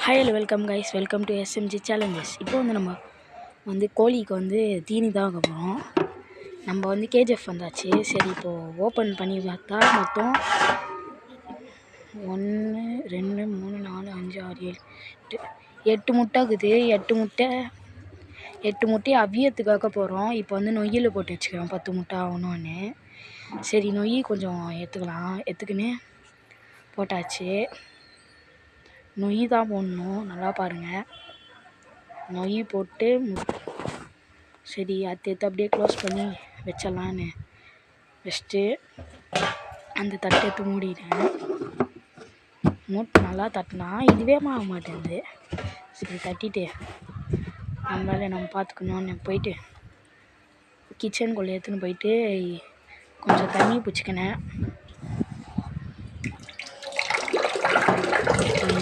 Hi, hello, welcome guys. Welcome to SMG Challenges. இப்போ நம்ம கோழிக்கு தீனி தான் வைக்க போகிறோம். நம்ம கேஜிஎஃப் வந்தாச்சு. சரி, இப்போது ஓப்பன் பண்ணி பார்த்தா மொத்தம் 1 2 3 4 5 6 7 8 முட்டை இருக்குது. 8 முட்டையை அவியத்துக்கு வைக்க போகிறோம். இப்போ நொய்யில் போட்டு வச்சுக்கிறோம் 10 முட்டை ஆகணும்னு. சரி, நொய் கொஞ்சம் எடுத்துக்கின்னு போட்டாச்சு. நொய் தான் போடணும், நல்லா பாருங்கள். நொய் போட்டு சரி எடுத்து அப்படியே க்ளோஸ் பண்ணி வச்சிடலான்னு வச்சுட்டு அந்த தட்டை எடுத்து மூடிட்டேன். நல்லா தட்டினா இதுவே ஆக மாட்டேங்குது. சரி, தட்டிட்டு நம்ம பார்த்துக்கணுன்னு போயிட்டு கிச்சனுக்குள்ளே எடுத்துன்னு போயிட்டு கொஞ்சம் தண்ணி பிடிச்சிக்கினேன்.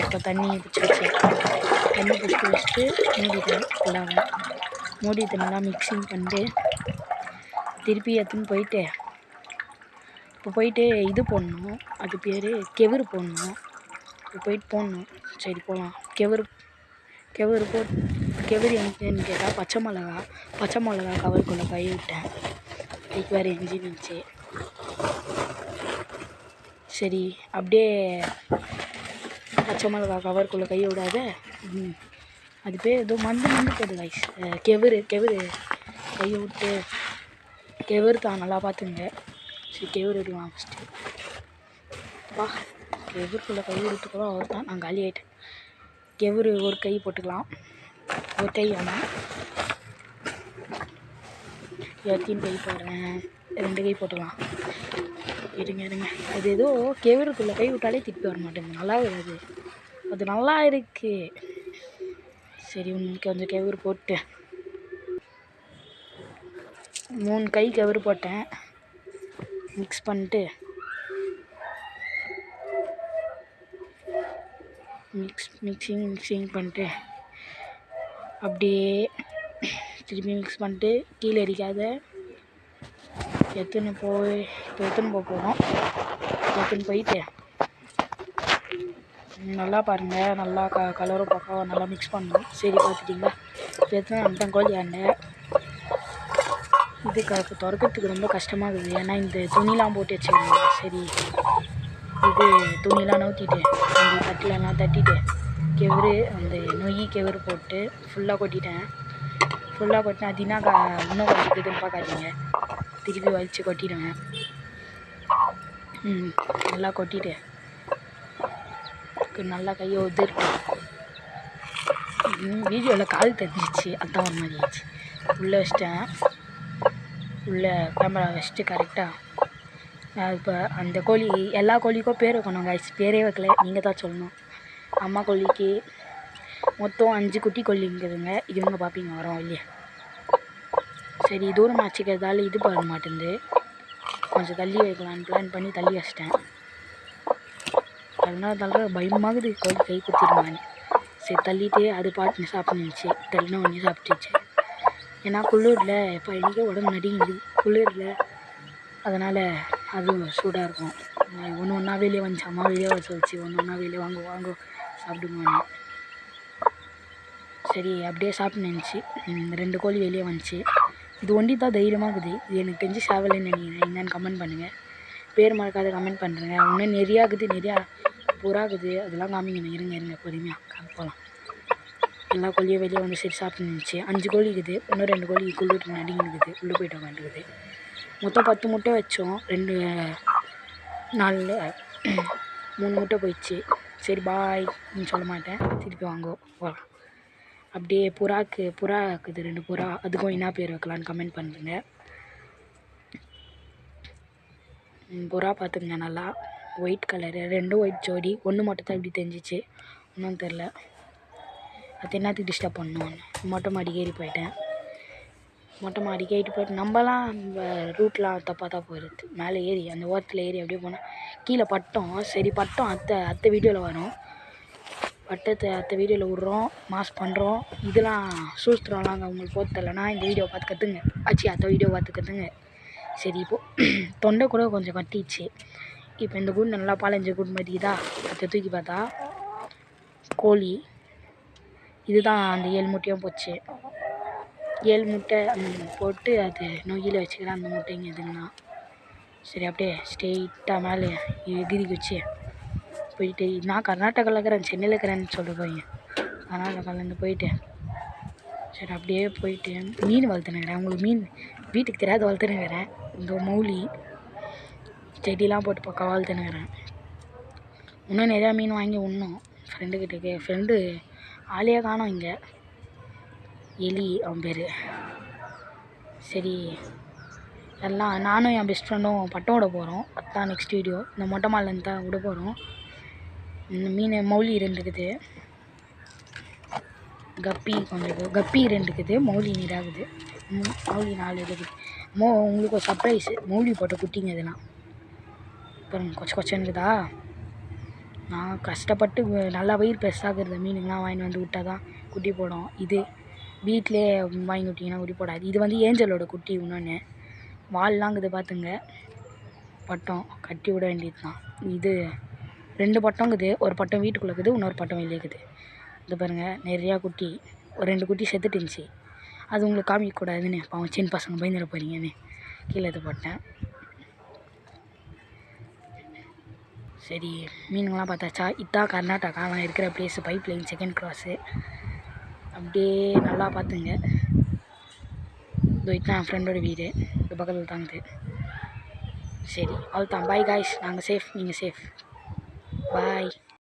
இப்போ தண்ணி பிடிச்சி வச்சுட்டு மூடிட்டேன். ஃபுல்லாக மூடிட்டு நல்லா மிக்சிங் பண்ணிட்டு திருப்பி எடுத்துன்னு போயிட்டு இது போடணும். அது பேர் கெவுரு போடணும். இப்போ போயிட்டு போடணும். சரி, போகலாம். கெவுரு எங்கேன்னு கேட்டால் பச்சை மிளகா கவருக்குள்ளே கை விட்டேன். கைக்கு வேறு எஞ்சி நினச்சி. சரி, அப்படியே பச்சை மிளகா கவருக்குள்ளே கை விடாத. அது பேர் ஏதோ மந்து போகுது கைஸ். கெவுரு கையை விட்டு கெவுரு தான், நல்லா பார்த்துங்க. சரி, கெவுரு எடுக்கலாம் ஃபஸ்ட்டு. கெவுருக்குள்ளே கை விட்டுக்கூட அவர் தான். நான் காலி ஆகிட்டேன். கெவுரு ஒரு கை போட்டுக்கலாம். ஒரு கை ஆனால் எல்லாத்தையும் கை போடுறேன். 2 கை போட்டுக்கலாம். இருங்க. அது ஏதோ கெவுருக்குள்ளே கை விட்டாலே திருப்பி வர மாட்டேங்குது. நல்லா வருது. அது நல்லா இருக்குது. சரி, கொஞ்சம் கெவுரு போட்டு 3 கை கெவுரு போட்டேன். மிக்ஸ் பண்ணிட்டு மிக்சிங் பண்ணிட்டு அப்படியே திருப்பி மிக்ஸ் பண்ணிட்டு கீழே அடிக்காத எடுத்துன்னு போகிறோம். எடுத்துன்னு போயிட்டு நல்லா பாருங்கள். நல்லா கலரும் பக்கம் நல்லா மிக்ஸ் பண்ணணும். சரி, பார்த்துட்டிங்களா? எடுத்துன்னு வந்துட்டேன் கோழியாண்ட. இது திறக்கிறதுக்கு ரொம்ப கஷ்டமாக இருக்குது. ஏன்னா இந்த துணிலாம் போட்டு வச்சுக்கணும். சரி, இது துணிலாம் நவுத்திட்டு அந்த தட்டிலலாம் தட்டிட்டு கெவுரு அந்த நொய் கெவுரு போட்டு ஃபுல்லாக கொட்டிட்டேன். அது இன்னும் கொஞ்சம் இருக்குதுன்னு பார்க்காதீங்க. திருப்பி வலித்து கொட்டிடுவேன். நல்லா கொட்டிட்டு நல்லா கையை உதிர்ட்டு வீடியோவில் கால் தெரிஞ்சிச்சு. அதுதான் ஒரு மாதிரி ஆயிடுச்சு. உள்ளே வச்சிட்டேன். உள்ளே கேமரா வச்சுட்டு கரெக்டாக இப்போ அந்த கோழி எல்லா கோழிக்கும் பேர் வைக்கணும் கைஸ். பேரே வைக்கல, நீங்கள் தான் சொல்லணும். அம்மா கோழிக்கு மொத்தம் 5 குட்டி கோழிங்குதுங்க. இவங்க பார்ப்பீங்க வரோம் இல்லையா. சரி, தூரமாக வச்சுக்கிறதால இது பண்ண மாட்டேங்குது. கொஞ்சம் தள்ளி வைக்கலான்னு பிளான் பண்ணி தள்ளி வச்சிட்டேன். அதனால பயமாகுது கோழி கை குத்திடுமான்னு. சரி, தள்ளிட்டு அது பாட்டு சாப்பிட்டுச்சு. தள்ளினா ஒன்றே சாப்பிட்டுச்சு. ஏன்னா குளிரில் இப்போ எனக்கே உடம்பு நடுங்குது. குளிரில் அதனால் அது சூடாக இருக்கும். ஒன்றா வெளியே வந்துச்சு. அம்மா வெளியே வர சொல்லிச்சு. ஒன்றா வெளியே வாங்க சாப்பிடுங்கன்னு. சரி, அப்படியே சாப்பிட்டுச்சு. 2 கோழி வெளியே வந்துச்சு. இது ஒண்டி தான் தைரியமாக இருக்குது. இது எனக்கு தெரிஞ்சு சேவலைன்னு நினைக்கிறேன். என்னென்னு கமெண்ட் பண்ணுங்கள். பேர் மறக்காத கமெண்ட் பண்ணுறேங்க. இன்னும் நிறையா புறாக்குது. அதெல்லாம் காமிக்கணும். இருங்க பொறுமையாக போகலாம். எல்லா கோழியும் வெளியே வந்து சரி சாப்பிட்டுச்சு. 5 கோழி இருக்குது. இன்னும் 2 கோழி குளிர் நடிங்குது. உள்ளே போய்ட்டு உட்காந்துக்குது. மொத்தம் 10 முட்டை வச்சோம். 3 முட்டை போயிடுச்சு. சரி, பாய்ன்னு சொல்ல மாட்டேன். திருப்பி போகலாம். அப்படியே புறா இருக்குது 2 புறா. அதுக்கும் என்ன பேர் வைக்கலான்னு கமெண்ட் பண்ணுறேங்க. புறா பார்த்துங்க. நல்லா ஒயிட் கலரு, 2 ஒயிட் ஜோடி. 1 மட்டும் தான் இப்படி தெரிஞ்சிச்சு. ஒன்றும் தெரில. அது என்னத்துக்கு டிஸ்டர்ப் பண்ணணும். மொட்டை மாடிக்கு ஏறி போயிட்டேன். நம்மலாம் ரூட்லாம் தப்பாக தான் போயிடுது. மேலே ஏறி அந்த ஓரத்தில் ஏறி அப்படியே போனால் கீழே பட்டோம். சரி, பட்டம் அடுத்த வீடியோவில் வரும். பட்டத்தை அடுத்த வீடியோவில் விட்றோம். மாஸ் பண்ணுறோம். இதெல்லாம் சூஸ்திரம்லாம் உங்களுக்கு போட்டு தரலன்னா இந்த வீடியோ பார்த்து கற்றுங்க. அடுத்த வீடியோ பார்த்து கற்றுங்க. சரி, இப்போது தொண்டை கூட கொஞ்சம் கட்டிச்சு. இப்போ இந்த கூண்டு நல்லா 15 கூண்டு மாதிரிதா. அதை தூக்கி பார்த்தா கோழி இதுதான் அந்த 7 முட்டையும் போச்சு. 7 முட்டை போட்டு அது நொய்யில் வச்சுக்கிறேன் அந்த முட்டைங்க எதுங்கன்னா. சரி அப்படியே ஸ்ட்ரெயிட்டாக மேலே எகிரி வச்சு போயிட்டு நான் கர்நாடகாவில் இருக்கிறேன், சென்னையில் இருக்கிறேன்னு சொல்லிட்டு போய் கர்நாடகாவிலேருந்து போயிட்டு சரி அப்படியே போயிட்டு மீன் வளர்த்துனுக்கிறேன். உங்களுக்கு மீன் வீட்டுக்கு தெரியாத வளர்த்துனுக்கிறேன். இந்த மௌலி செடியெலாம் போட்டு பக்கம் வளர்த்துனுக்கிறேன். இன்னும் நிறையா மீன் வாங்கி விடணும் ஃப்ரெண்டுக்கிட்டே. ஃப்ரெண்டு ஆளையே காணோம் இங்கே, எலி அவன் பேர். சரி எல்லாம் நானும் என் பெஸ்ட் ஃப்ரெண்டும் பட்டம் விட போகிறோம். அதுதான் நெக்ஸ்ட் வீடியோ. இந்த மொட்டை மாலேருந்து தான் விட போகிறோம். இந்த மீன் மௌலி 2 இருக்குது, கப்பி கொஞ்சம் இருக்குது, கப்பி 2 இருக்குது, மௌலி நீராகுது, மௌலி 4 இருக்குது. உங்களுக்கு ஒரு சர்ப்ரைஸு, மௌலி போட்ட குட்டிங்க இதெல்லாம் பாருங்க கொச்ச கொச்சனுக்குதா. நான் கஷ்டப்பட்டு நல்லா வயிறு பெருசாகிறது மீனுங்கெலாம் வாங்கிட்டு வந்து விட்டால் தான் குட்டி போடும். இது வீட்டிலே வாங்கி விட்டிங்கன்னா குட்டி போடாது. இது வந்து ஏஞ்சலோட குட்டி. இன்னொன்று வால்லாங்குது பார்த்துங்க. பட்டம் கட்டி விட வேண்டியது தான். இது 2 பட்டங்குது, ஒரு பட்டம் வீட்டுக்குள்ளே இருக்குது, இன்னொரு பட்டம் வெளியே இருக்குது. இது பாருங்கள் நிறையா குட்டி, ஒரு 2 குட்டி செத்துட்டு இருந்துச்சு. அது உங்களுக்கு காமிக்கக்கூடாதுன்னு பாவம் சின்ன பசங்க பயந்துட போகிறீங்கன்னு கீழே இது போட்டேன். சரி மீனுங்களாம் பார்த்தாச்சா. இதான் கர்நாடகா நான் இருக்கிற place, pipeline second cross. அப்படியே நல்லா பார்த்துங்க. இதோ இதுதான் என் ஃப்ரெண்டோட வீடு, இந்த பக்கத்தில் தாங்குது. சரி அவ்வளோதான், பாய் காய்ஸ். நாங்கள் சேஃப், நீங்கள் சேஃப், பாய்.